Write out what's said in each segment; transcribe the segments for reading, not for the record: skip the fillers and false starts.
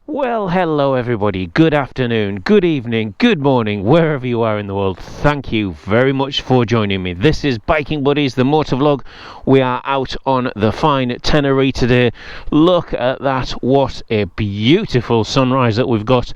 Well, hello everybody. Good afternoon, good evening, good morning, wherever you are in the world. Thank you very much for joining me. This is Biking Buddies, the motor vlog. We are out on the fine Tenerife today. Look at that. What a beautiful sunrise that we've got.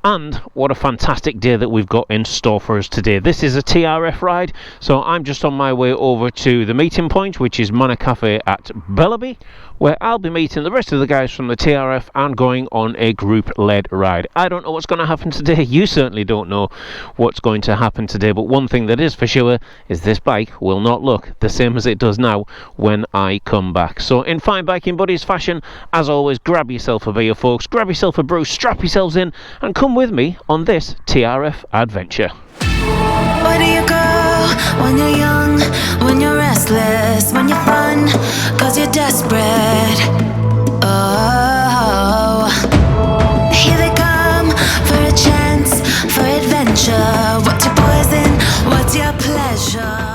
And what a fantastic day that we've got in store for us today. This is a TRF ride. So I'm just on my way over to the meeting point, which is Manor Cafe at Bellaby, where I'll be meeting the rest of the guys from the TRF and going on a group-led ride. I don't know what's going to happen today. You certainly don't know what's going to happen today, but one thing that is for sure is this bike will not look the same as it does now when I come back. So in fine Biking Buddies fashion, as always, grab yourself a beer, folks, grab yourself a brew, strap yourselves in and come with me on this TRF adventure. Where do you go when you're young, when you're restless, when you're fun, cause you're desperate? Oh, here they come for a chance, for adventure. What's your poison, what's your pleasure?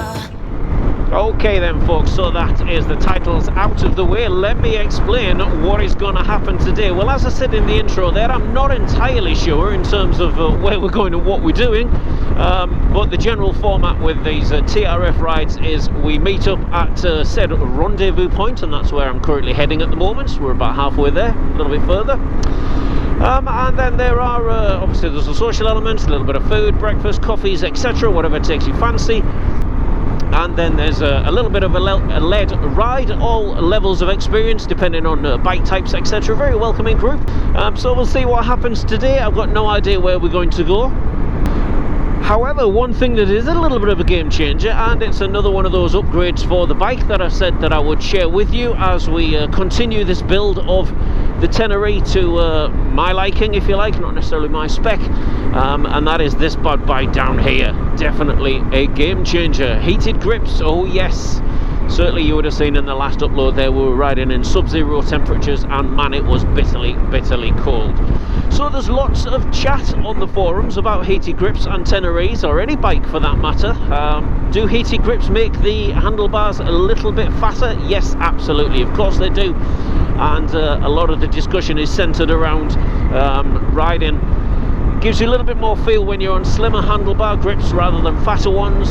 Okay then folks, so that is the titles out of the way. Let me explain what is going to happen today. Well, as I said in the intro there, I'm not entirely sure in terms of where we're going and what we're doing, but the general format with these TRF rides is we meet up at said rendezvous point, and that's where I'm currently heading at the moment. So we're about halfway there, a little bit further. And then there are, obviously there's a social element, a little bit of food, breakfast, coffees, etc., whatever takes you fancy. And then there's a little bit of a led ride, all levels of experience depending on bike types, etc. Very welcoming group. So we'll see what happens today. I've got no idea where we're going to go. However, one thing that is a little bit of a game changer, and it's another one of those upgrades for the bike that I said that I would share with you as we continue this build of the Tenerife to my liking, if you like, not necessarily my spec, and that is this bad bike down here. Definitely a game changer. Heated grips, oh yes. Certainly you would have seen in the last upload there we were riding in sub-zero temperatures, and man, it was bitterly cold. So there's lots of chat on the forums about heated grips and Tenerifes, or any bike for that matter. Do heated grips make the handlebars a little bit fatter? Yes, absolutely, of course they do. And a lot of the discussion is centered around riding. Gives you a little bit more feel when you're on slimmer handlebar grips rather than fatter ones.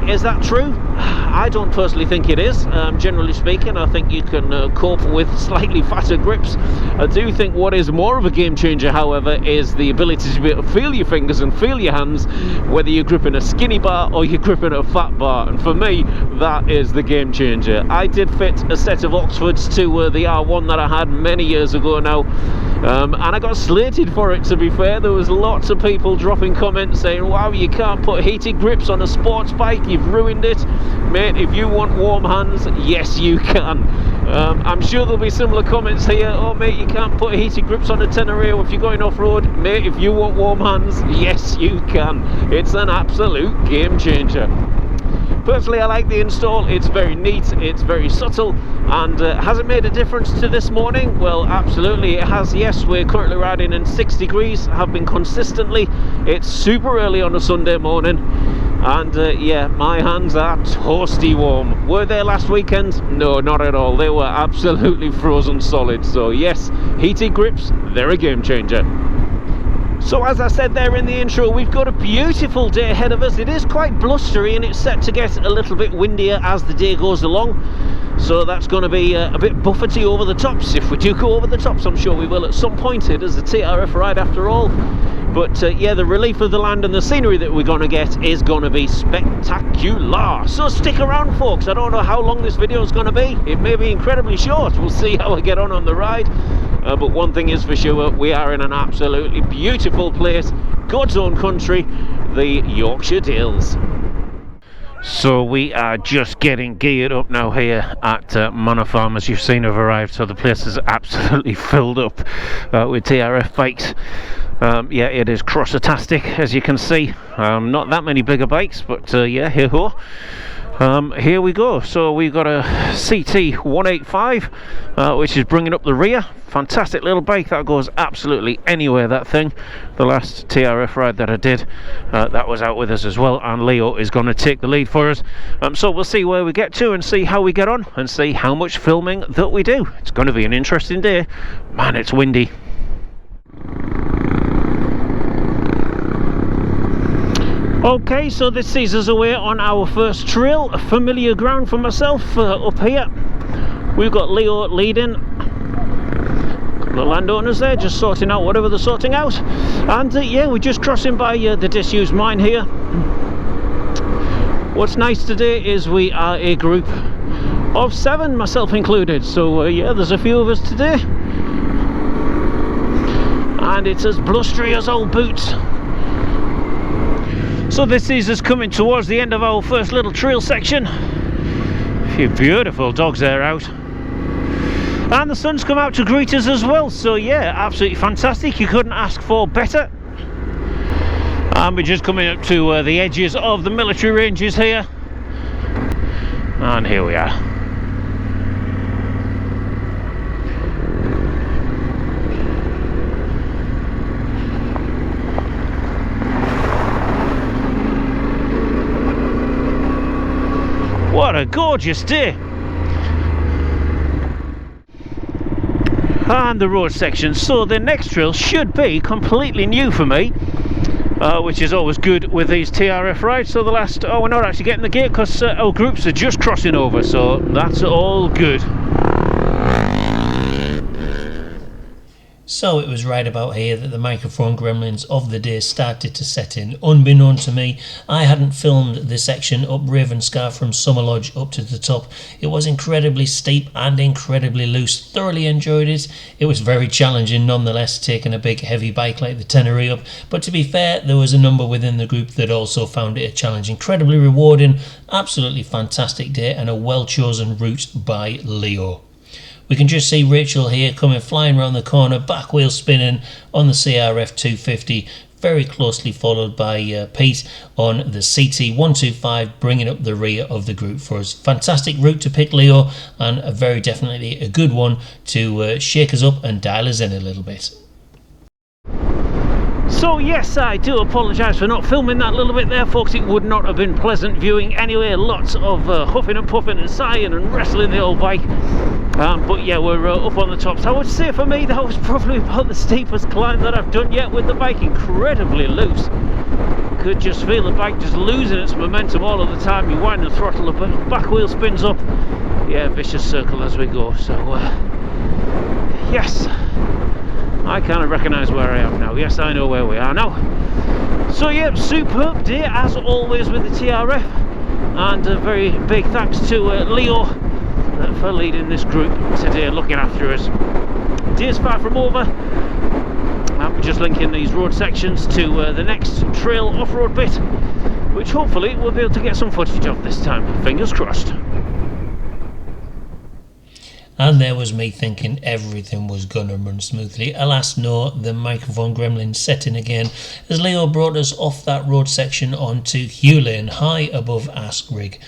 Is that true? I don't personally think it is. Generally speaking, I think you can cope with slightly fatter grips. I do think what is more of a game changer, however, is the ability to be able to feel your fingers and feel your hands, whether you're gripping a skinny bar or you're gripping a fat bar. And for me, that is the game changer. I did fit a set of Oxfords to the R1 that I had many years ago now, and I got slated for it, to be fair. There was lots of people dropping comments saying, wow, you can't put heated grips on a sports bike, you've ruined it. Mate, if you want warm hands, yes you can. I'm sure there'll be similar comments here. Oh mate, you can't put heated grips on a Tenerife if you're going off-road. Mate, if you want warm hands, yes you can. It's an absolute game changer. Personally, I like the install. It's very neat, it's very subtle, and has it made a difference to this morning? Well, absolutely it has. Yes, we're currently riding in 6 degrees, have been consistently. It's super early on a Sunday morning, and yeah, my hands are toasty warm. Were they last weekend? No, not at all. They were absolutely frozen solid. So yes, heated grips, they're a game changer. So as I said there in the intro, we've got a beautiful day ahead of us. It is quite blustery and it's set to get a little bit windier as the day goes along. So that's going to be a bit buffety over the tops. If we do go over the tops, I'm sure we will at some point. It is a TRF ride after all. But yeah, the relief of the land and the scenery that we're going to get is going to be spectacular. So stick around, folks. I don't know how long this video is going to be. It may be incredibly short. We'll see how I get on the ride. But one thing is for sure, we are in an absolutely beautiful place, God's own country, the Yorkshire Dales. So we are just getting geared up now here at Manor Farm. As you've seen, I've arrived, so the place is absolutely filled up with TRF bikes. Yeah, it is crossotastic, as you can see. Not that many bigger bikes, but yeah, here-ho. Here we go. So we've got a CT 185, which is bringing up the rear. Fantastic little bike that goes absolutely anywhere, that thing. The last TRF ride that I did, that was out with us as well, and Leo is going to take the lead for us. So we'll see where we get to and see how we get on and see how much filming that we do. It's going to be an interesting day. Man, it's windy. Okay, so this sees us away on our first trail, a familiar ground for myself up here. We've got Leo leading, a couple of landowners there just sorting out whatever they're sorting out, and yeah, we're just crossing by the disused mine here. What's nice today is we are a group of 7, myself included, so yeah, there's a few of us today, and it's as blustery as old boots. So this is us coming towards the end of our first little trail section. A few beautiful dogs there out. And the sun's come out to greet us as well, so yeah, absolutely fantastic. You couldn't ask for better. And we're just coming up to the edges of the military ranges here. And here we are. What a gorgeous day! And the road section. So the next trail should be completely new for me, which is always good with these TRF rides. So the last, oh, we're not actually getting the gate because our groups are just crossing over, so that's all good. So it was right about here that the microphone gremlins of the day started to set in. Unbeknown to me, I hadn't filmed the section up Ravenscar from Summer Lodge up to the top. It was incredibly steep and incredibly loose. Thoroughly enjoyed it. It was very challenging nonetheless, taking a big heavy bike like the Tenere up. But to be fair, there was a number within the group that also found it a challenge. Incredibly rewarding, absolutely fantastic day, and a well chosen route by Leo. We can just see Rachel here coming flying around the corner, back wheel spinning on the CRF 250, very closely followed by Pete on the CT 125, bringing up the rear of the group for us. Fantastic route to pick, Leo, and very definitely a good one to shake us up and dial us in a little bit. So yes, I do apologise for not filming that little bit there, folks. It would not have been pleasant viewing anyway. Lots of huffing and puffing and sighing and wrestling the old bike. But yeah, we're up on the tops. I would say for me that was probably about the steepest climb that I've done yet, with the bike incredibly loose. Could just feel the bike just losing its momentum all of the time. You wind the throttle, the back wheel spins up. Yeah, vicious circle as we go. So yes, I kind of recognise where I am now. Yes, I know where we are now. So yeah, superb day as always with the TRF, and a very big thanks to Leo for leading this group today, looking after us. Day's far from over. We're just linking these road sections to the next trail off-road bit, which hopefully we'll be able to get some footage of this time. Fingers crossed. And there was me thinking everything was gonna run smoothly. Alas no, the microphone gremlin set in again as Leo brought us off that road section onto Hugh Lane, high above Ask Rig.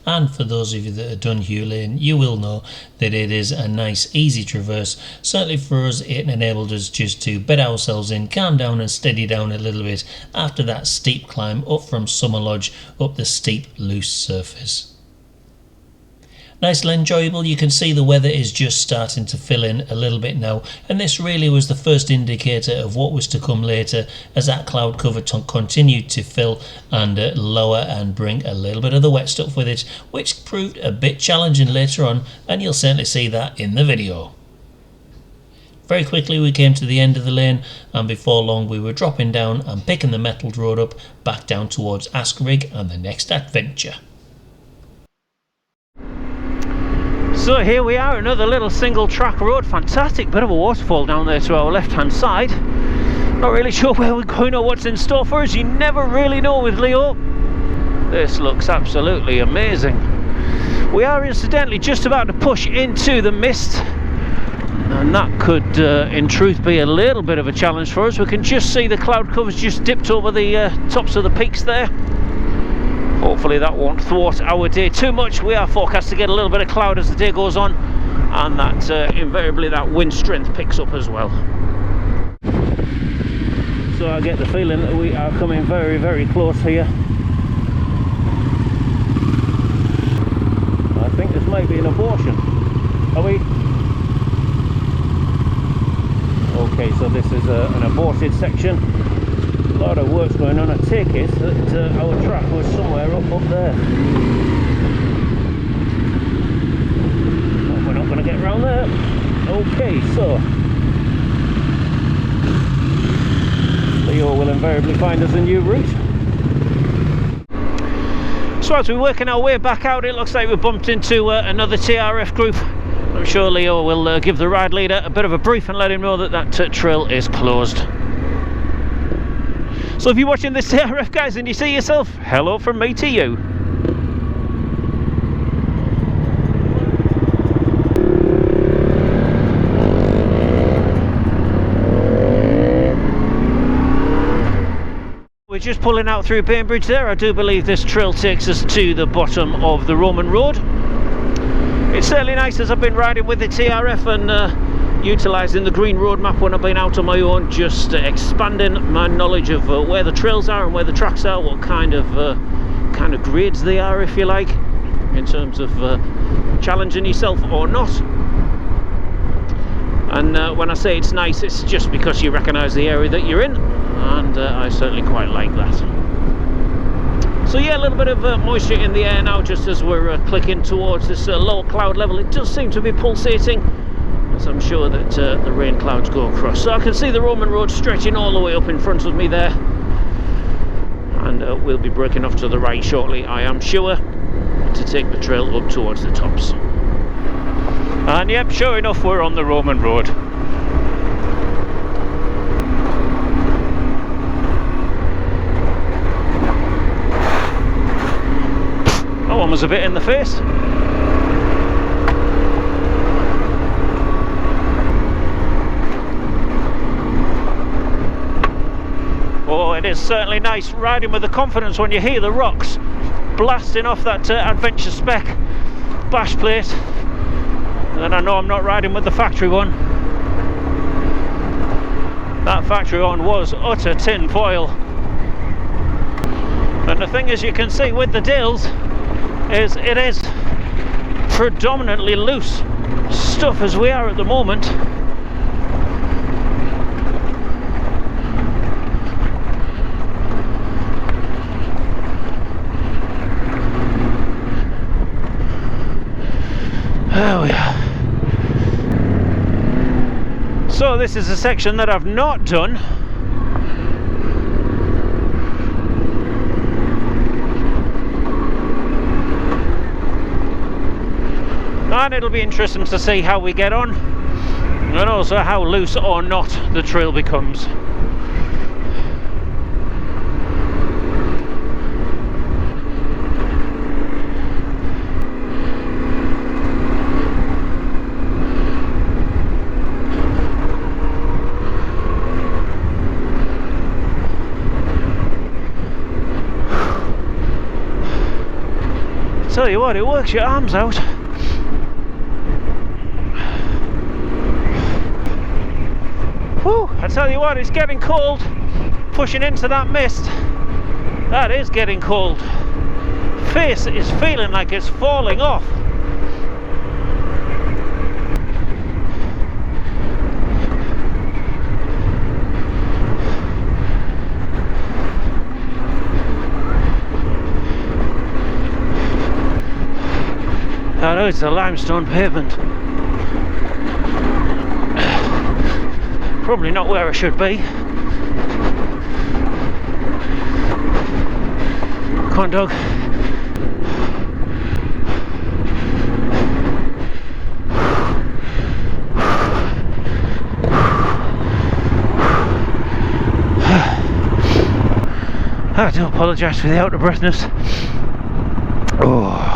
And for those of you that have done Hugh Lane, you will know that it is a nice easy traverse. Certainly for us, it enabled us just to bed ourselves in, calm down and steady down a little bit after that steep climb up from Summer Lodge up the steep loose surface. Nice and enjoyable. You can see the weather is just starting to fill in a little bit now, and this really was the first indicator of what was to come later as that cloud cover continued to fill and lower and bring a little bit of the wet stuff with it, which proved a bit challenging later on, and you'll certainly see that in the video. Very quickly we came to the end of the lane, and before long we were dropping down and picking the metalled road up back down towards Ask Rig and the next adventure. So here we are, another little single track road. Fantastic bit of a waterfall down there to our left hand side. Not really sure where we're going or what's in store for us. You never really know with Leo. This looks absolutely amazing. We are incidentally just about to push into the mist, and that could in truth be a little bit of a challenge for us. We can just see the cloud covers just dipped over the tops of the peaks there. Hopefully that won't thwart our day too much. We are forecast to get a little bit of cloud as the day goes on, and that invariably that wind strength picks up as well. So I get the feeling that we are coming very, very close here. I think this might be an abortion. Are we? Okay, so this is an aborted section. A lot of work's going on. I take it that our track was somewhere up there. But we're not going to get around there. Okay, so Leo will invariably find us a new route. So as we're working our way back out, it looks like we bumped into another TRF group. I'm sure Leo will give the ride leader a bit of a brief and let him know that that trail is closed. So if you're watching this TRF, guys, and you see yourself, hello from me to you. We're just pulling out through Bainbridge there. I do believe this trail takes us to the bottom of the Roman Road. It's certainly nice as I've been riding with the TRF and utilising the green road map when I've been out on my own, just expanding my knowledge of where the trails are and where the tracks are, what kind of grades they are, if you like, in terms of challenging yourself or not. And when I say it's nice, it's just because you recognise the area that you're in, and I certainly quite like that. So yeah, a little bit of moisture in the air now just as we're clicking towards this lower cloud level. It does seem to be pulsating, as I'm sure that the rain clouds go across. So I can see the Roman Road stretching all the way up in front of me there, and we'll be breaking off to the right shortly, I am sure, to take the trail up towards the tops. And yep, sure enough, we're on the Roman Road. That one was a bit in the face. Oh, it is certainly nice riding with the confidence when you hear the rocks blasting off that Adventure Spec bash plate. And I know I'm not riding with the factory one. That factory one was utter tin foil. And the thing is, you can see with the Dales is it is predominantly loose stuff as we are at the moment. There we are. So this is a section that I've not done. And it'll be interesting to see how we get on, and also how loose or not the trail becomes. Tell you what, it works your arms out. Whew, I tell you what, it's getting cold. Pushing into that mist, that is getting cold. Face is feeling like it's falling off. I know it's a limestone pavement. Probably not where I should be. Come on, dog. I do apologise for the out of breathness. Oh.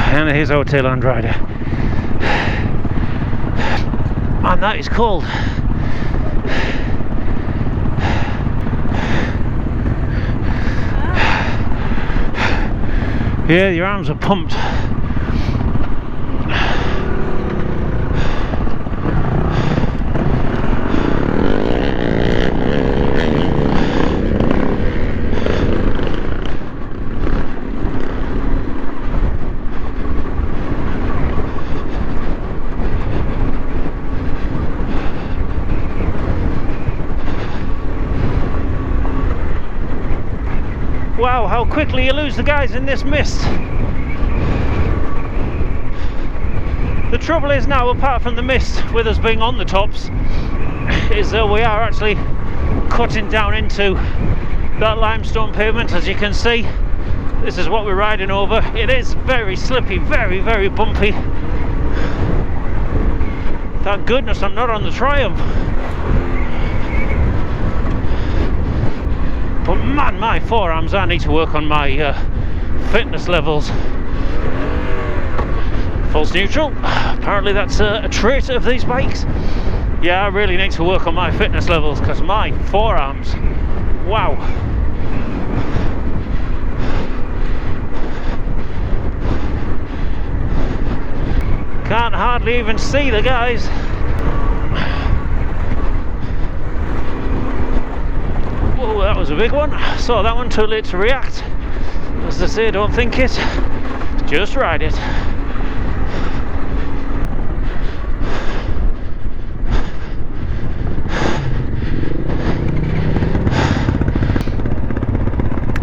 And here's our tail-end rider. Man, that is cold. Yeah, your arms are pumped. Wow, how quickly you lose the guys in this mist. The trouble is now, apart from the mist with us being on the tops, is that we are actually cutting down into that limestone pavement. As you can see, this is what we're riding over. It is very slippy, very, very bumpy. Thank goodness I'm not on the Triumph. But man, my forearms, I need to work on my fitness levels. False neutral, apparently that's a trait of these bikes. Yeah, I really need to work on my fitness levels because my forearms, wow. Can't hardly even see the guys. Whoa, that was a big one. Saw that one, too late to react. As they say, don't think it, just ride it.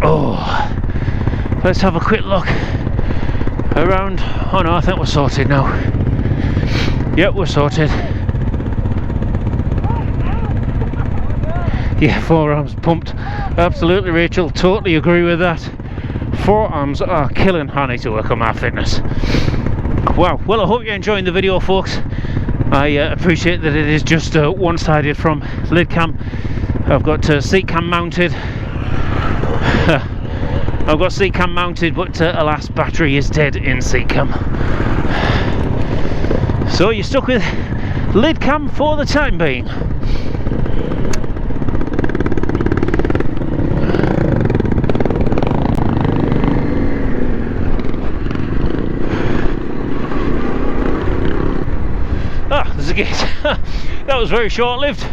Oh, let's have a quick look around. Oh no, I think we're sorted now. Yep, we're sorted. Yeah, forearms pumped. Absolutely, Rachel, totally agree with that. Forearms are killing. I need to work on my fitness. Wow, well, I hope you're enjoying the video, folks. I appreciate that it is just one-sided from lid cam. I've got seat cam mounted. I've got seat cam mounted, but alas, battery is dead in seat cam. So you're stuck with lid cam for the time being. Ah, there's a gate. That was very short-lived.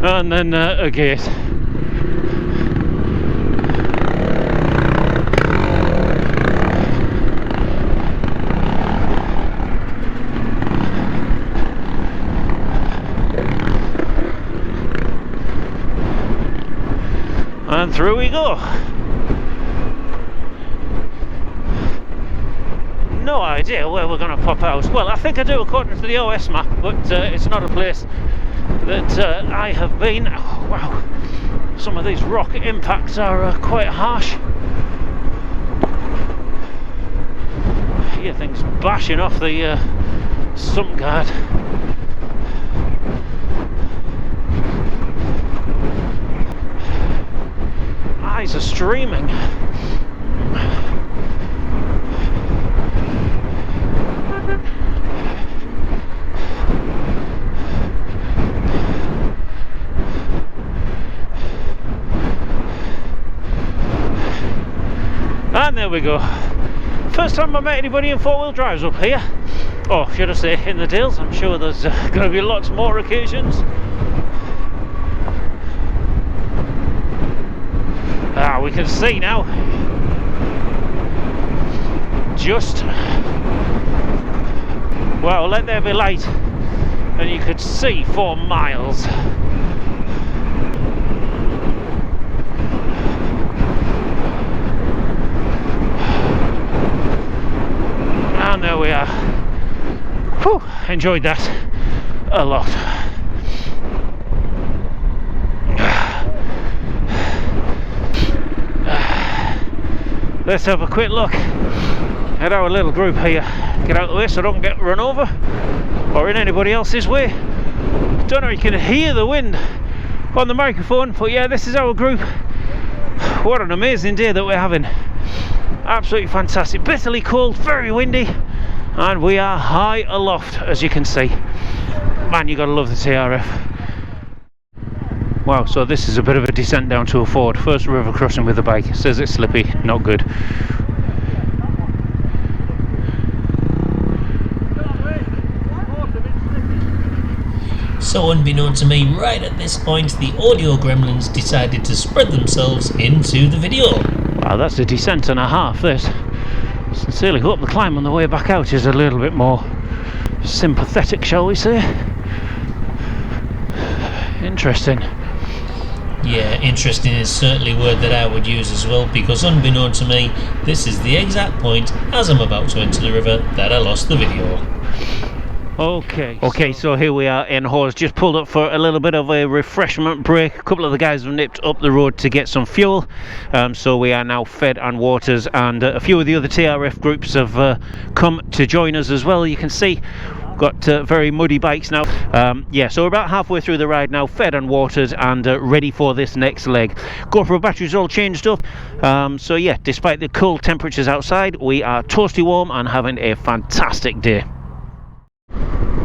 And then a gate. And through we go. No idea where we're going to pop out. Well, I think I do according to the OS map, but it's not a place that I have been. Oh, wow, some of these rock impacts are quite harsh. I hear things bashing off the sump guard. Eyes are streaming. And there we go. First time I met anybody in four-wheel drives up here. Or should I say in the Dales. I'm sure there's going to be lots more occasions. Ah, we can see now. Just, well, let there be light, and you could see for miles. And there we are. Whew, enjoyed that a lot. Let's have a quick look at our little group here. Get out of the way so I don't get run over or in anybody else's way. Don't know if you can hear the wind on the microphone, but yeah, this is our group. What an amazing day that we're having. Absolutely fantastic. Bitterly cold, very windy, and we are high aloft, as you can see. Man, you gotta love the TRF. Wow, so this is a bit of a descent down to a ford. First river crossing with the bike. It says it's slippy, not good. So unbeknown to me, right at this point, the audio gremlins decided to spread themselves into the video. Wow, that's a descent and a half, this. Sincerely hope the climb on the way back out is a little bit more sympathetic, shall we say. Interesting. Yeah, interesting is certainly a word that I would use as well, because unbeknown to me, this is the exact point as I'm about to enter the river that I lost the video. Okay, so here we are in Hawes, just pulled up for a little bit of a refreshment break. A couple of the guys have nipped up the road to get some fuel, so we are now fed and watered, and a few of the other TRF groups have come to join us as well. You can see got very muddy bikes now. Yeah, so we're about halfway through the ride now, fed and watered, and ready for this next leg. GoPro batteries all changed up, so yeah, despite the cold temperatures outside, we are toasty warm and having a fantastic day.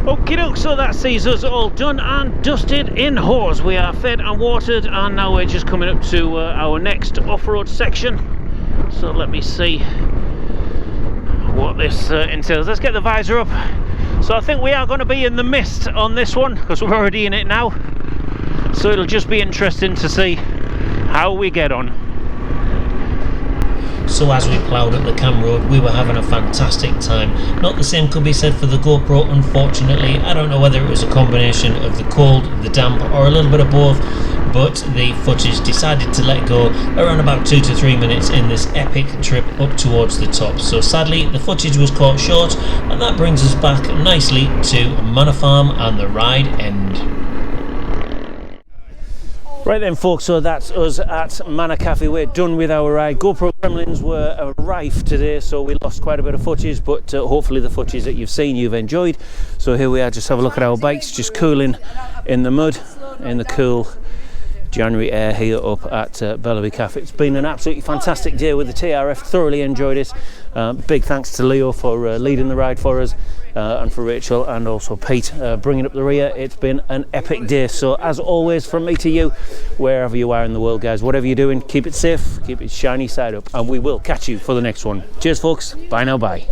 Okie doke, so that sees us all done and dusted in Hawes. We are fed and watered, and now we're just coming up to our next off-road section. So let me see what this entails. Let's get the visor up. So I think we are going to be in the mist on this one, because we're already in it now. So it'll just be interesting to see how we get on. So as we ploughed up the Cam Road, we were having a fantastic time. Not the same could be said for the GoPro, unfortunately. I don't know whether it was a combination of the cold, the damp, or a little bit of both, but the footage decided to let go around about 2 to 3 minutes in this epic trip up towards the top. So sadly, the footage was caught short, and that brings us back nicely to Manor Farm and the ride end. Right then folks, so that's us at Manor Cafe. We're done with our ride. GoPro gremlins were rife today, so we lost quite a bit of footage, but hopefully the footage that you've seen you've enjoyed. So here we are, just have a look at our bikes, just cooling in the mud, in the cool January air here up at Bellaby Cafe. It's been an absolutely fantastic day with the TRF, thoroughly enjoyed it. Big thanks to Leo for leading the ride for us, and for Rachel and also Pete bringing up the rear. It's been an epic day. So as always, from me to you, wherever you are in the world guys, whatever you're doing, keep it safe, keep it shiny side up, and we will catch you for the next one. Cheers folks, bye now, bye.